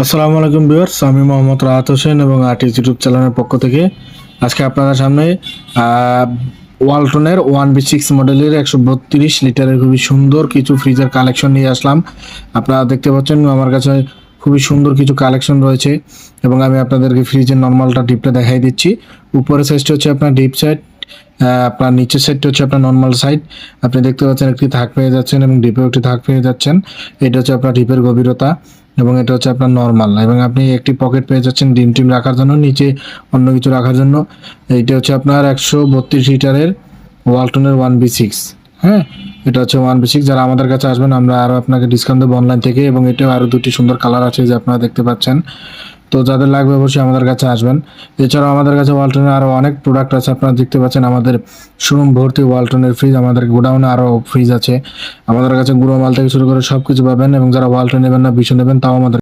আসসালামু আলাইকুম ভিউয়ার্স, আমি মোহাম্মদ রাহাত হোসেন এবং আর্টিস্ট ইউটিউব চ্যানেলের পক্ষ থেকে আজকে আপনাদের সামনে ওয়ালটনের 1B6 মডেলের 132 লিটারের খুবই সুন্দর কিছু ফ্রিজের কালেকশন নিয়ে আসলাম। আপনারা দেখতে পাচ্ছেন আমার কাছে খুবই সুন্দর কিছু কালেকশন রয়েছে এবং আমি আপনাদেরকে ফ্রিজের নর্মালটা ডিপটা দেখাই দিচ্ছি। উপরের সাইজটা হচ্ছে আপনার ডিপ সাইড, আপনার নিচের সাইডটা হচ্ছে আপনার নর্মাল সাইড। আপনি দেখতে পাচ্ছেন একটি থাক পেয়ে যাচ্ছেন এবং ডিপেও একটি থাক পেয়ে যাচ্ছেন। এটা হচ্ছে আপনার ডিপের গভীরতা এবং এটা হচ্ছে আপনার নর্মাল, এবং আপনি একটি পকেট পেয়ে যাচ্ছেন ডিম টিম রাখার জন্য, নিচে অন্য কিছু রাখার জন্য। এইটা হচ্ছে আপনার 132 লিটারের ওয়ালটনের 1B6। হ্যাঁ, এটা হচ্ছে 1B6। যারা আমাদের কাছে আসবেন আমরা আরও আপনাকে ডিসকাউন্ট দেবো অনলাইন থেকে, এবং এটাও আরও দুটি সুন্দর কালার আছে যে আপনারা দেখতে পাচ্ছেন। তো যাদের লাগবে অবশ্যই আমাদের কাছে আসবেন। এছাড়াও আমাদের কাছে ওয়ালটনের আরও অনেক প্রোডাক্ট আছে, আপনারা দেখতে পাচ্ছেন আমাদের শোরুম ভর্তি ওয়ালটনের ফ্রিজ। আমাদের গোডাউনে আরও ফ্রিজ আছে। আমাদের কাছে গুঁড়ো মাল থেকে শুরু করে সব কিছু পাবেন, এবং যারা ওয়ালটন নেবেন না, ভীষণ নেবেন, তাও আমাদের